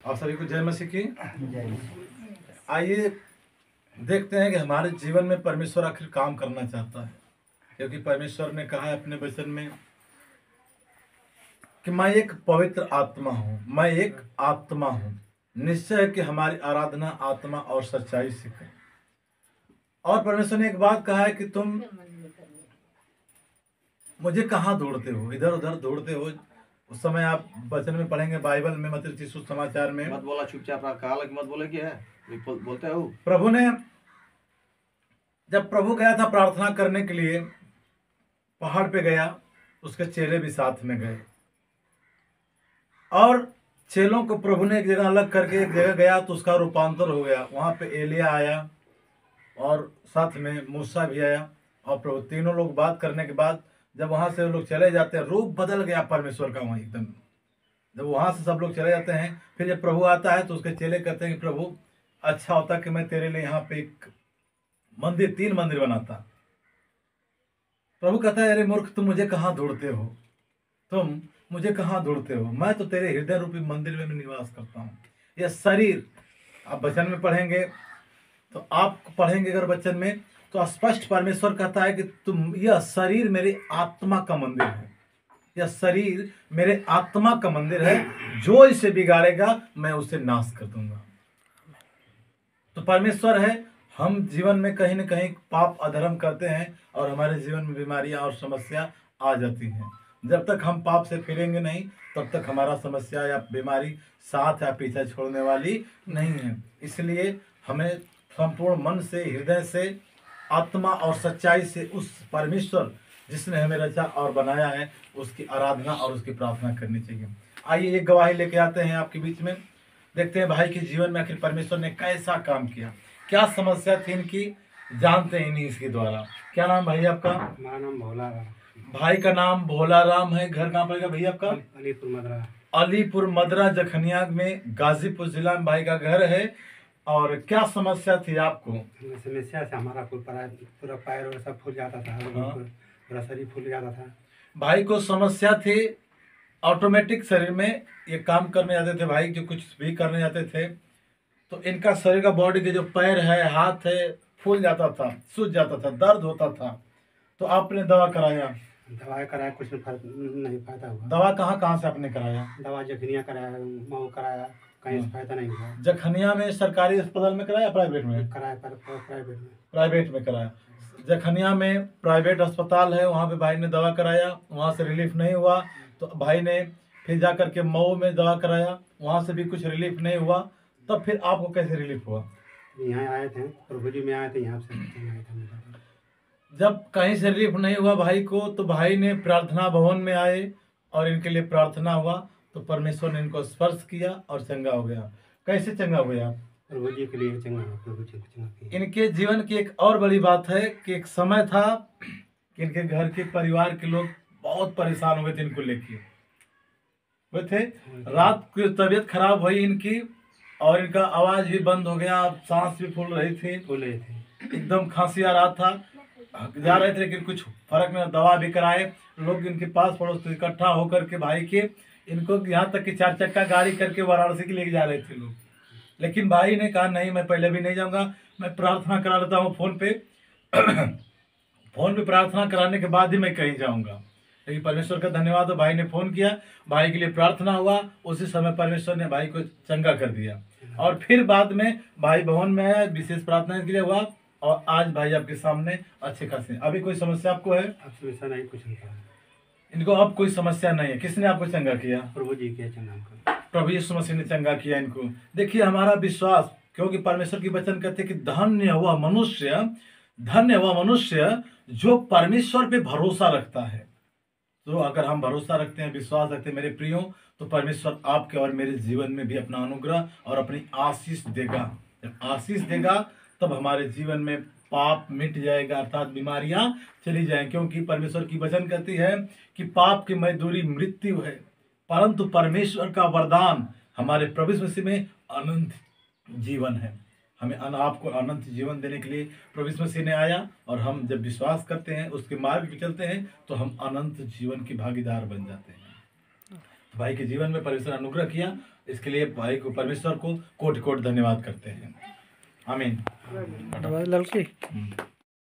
आप सभी को जय मसीह की। जय मसीह। आइए देखते हैं कि हमारे जीवन में परमेश्वर आखिर काम करना चाहता है, क्योंकि परमेश्वर ने कहा है अपने वचन में कि मैं एक पवित्र आत्मा हूँ, मैं एक आत्मा हूँ। निश्चय है कि हमारी आराधना आत्मा और सच्चाई से करें। और परमेश्वर ने एक बात कहा है कि तुम मुझे कहाँ ढूंढते हो, इधर उधर ढूंढते हो। उस समय आप वचन में पढ़ेंगे बाइबल में मत्ती सुसमाचार में। मत बोला, चुपचाप रहा। कहा कि मत बोले, क्या है बोलते हो। प्रभु ने जब प्रभु गया था प्रार्थना करने के लिए, पहाड़ पे गया, उसके चेले भी साथ में गए और चेलों को प्रभु ने एक जगह अलग करके एक जगह गया तो उसका रूपांतर हो गया। वहां पे एलिया आया और साथ में मूसा भी आया और प्रभु तीनों लोग बात करने के बाद जब वहां से लोग चले जाते हैं, रूप बदल गया परमेश्वर का वहां एकदम। जब वहां से सब लोग चले जाते हैं, फिर जब प्रभु आता है तो उसके चेले कहते हैं कि प्रभु अच्छा होता कि मैं तेरे लिए यहाँ पे एक मंदिर, 3 मंदिर बनाता। प्रभु कहता है अरे मूर्ख, तुम मुझे कहाँ ढूंढते हो, तुम मुझे कहाँ ढूंढते हो, मैं तो तेरे हृदय रूपी मंदिर में निवास करता हूँ। यह शरीर आप वचन में पढ़ेंगे तो आप पढ़ेंगे अगर वचन में तो स्पष्ट परमेश्वर कहता है कि तुम, यह शरीर मेरे आत्मा का मंदिर है, यह शरीर मेरे आत्मा का मंदिर है, जो इसे बिगाड़ेगा मैं उसे नाश कर दूंगा। तो परमेश्वर है, हम जीवन में कहीं न कहीं पाप अधर्म करते हैं और हमारे जीवन में बीमारियां और समस्या आ जाती हैं। जब तक हम पाप से फिरेंगे नहीं तब तक हमारा समस्या या बीमारी साथ या पीछा छोड़ने वाली नहीं है। इसलिए हमें संपूर्ण मन से, हृदय से, आत्मा और सच्चाई से उस परमेश्वर जिसने हमें रचा और बनाया है उसकी आराधना और उसकी प्रार्थना करनी चाहिए। आइए एक गवाही लेके आते हैं आपके बीच में। देखते हैं भाई के जीवन में आखिर परमेश्वर ने कैसा काम किया, क्या समस्या थी इनकी, जानते हैं इन्हीं इसके द्वारा। क्या नाम भाई आपका? हमारा नाम भोला राम। भाई का नाम भोला राम है। घर कहाँ पड़ेगा भैया आपका? अलीपुर मदरा। अलीपुर मदरा जखनिया में, गाजीपुर जिला में भाई का घर है। और क्या समस्या थी आपको? समस्या से हमारा पूरा पैर और सब फूल जाता था। हाँ। पूरा शरीर फूल जाता था। भाई को समस्या थी, ऑटोमेटिक शरीर में ये काम करने जाते थे भाई, जो कुछ भी करने जाते थे तो इनका शरीर का बॉडी के जो पैर है, हाथ है, फूल जाता था, सूज जाता था, दर्द होता था। तो आपने दवा कराया? दवाई कराया, कुछ फर्क नहीं, फायदा हुआ। दवा कहाँ से आपने कराया? दवा जखनिया कराया, मऊ कराया, कहीं से फायदा नहीं हुआ। जखनिया में सरकारी अस्पताल में कराया, प्राइवेट में कराया? प्राइवेट में। प्राइवेट में कराया। जखनिया में प्राइवेट अस्पताल है, वहाँ पे भाई ने दवा कराया, वहाँ से रिलीफ नहीं हुआ तो भाई ने फिर जा करके मऊ में दवा कराया, वहाँ से भी कुछ रिलीफ नहीं हुआ। तब फिर आपको कैसे रिलीफ हुआ? यहाँ आए थे, प्रभु जी में आए थे, यहाँ से आए थे। जब कहीं से रिलीफ नहीं हुआ भाई को तो भाई ने प्रार्थना भवन में आए और इनके लिए प्रार्थना हुआ तो परमेश्वर ने इनको स्पर्श किया और चंगा हो गया। कैसे चंगा हो गया? प्रभु जी के लिए चंगा, प्रभु जी को चंगा किया। इनके जीवन की एक और बड़ी बात है कि एक समय था कि इनके घर के परिवार के लोग बहुत परेशान हो गए थे इनको लेके। वे थे, रात की तबीयत खराब हुई इनकी और इनका आवाज भी बंद हो गया, सांस भी फूल रही थी, एकदम खांसी आ रहा था, जा रहे थे लेकिन कुछ फर्क नहीं। दवा भी कराए, लोग इनके पास पड़ोस इकट्ठा होकर के भाई के इनको यहाँ तक कि 4 चक्का गाड़ी करके वाराणसी के लेके जा रहे थे लोग। लेकिन भाई ने कहा नहीं, मैं पहले भी नहीं जाऊंगा, मैं प्रार्थना करा लेता हूँ फोन पे फोन पे प्रार्थना कराने के बाद ही मैं कहीं जाऊंगा। लेकिन परमेश्वर का धन्यवाद हो, भाई ने फोन किया, भाई के लिए प्रार्थना हुआ, उसी समय परमेश्वर ने भाई को चंगा कर दिया। और फिर बाद में भाई भवन में आया, विशेष प्रार्थना के लिए हुआ और आज भाई आपके सामने अच्छे खासे। अभी कोई समस्या आपको है? अब समस्या नहीं, कुछ नहीं। इनको अब कोई समस्या नहीं है। किसने आपको चंगा किया? प्रभु जी के चंगा, प्रभु यीशु मसीह ने चंगा किया इनको। देखिए हमारा विश्वास, क्योंकि परमेश्वर की वचन कहते हैं कि धन्य हुआ मनुष्य जो परमेश्वर पे भरोसा रखता है। तो अगर हम भरोसा रखते हैं, विश्वास रखते हैं मेरे प्रियो, तो परमेश्वर आपके और मेरे जीवन में भी अपना अनुग्रह और अपनी आशीष देगा। जब आशीष देगा तब हमारे जीवन में पाप मिट जाएगा, अर्थात बीमारियां चली जाएंगी। क्योंकि परमेश्वर की वचन कहती है कि पाप की मजदूरी मृत्यु है, परंतु परमेश्वर का वरदान हमारे प्रभु यीशु मसीह में अनंत जीवन है। हमें आपको अनंत जीवन देने के लिए प्रभु यीशु मसीह ने आया और हम जब विश्वास करते हैं, उसके मार्ग पे चलते हैं तो हम अनंत जीवन की भागीदार बन जाते हैं। तो भाई के जीवन में परमेश्वर अनुग्रह किया इसके लिए भाई को, परमेश्वर को कोटि कोटि धन्यवाद करते हैं। आमीन। लड़की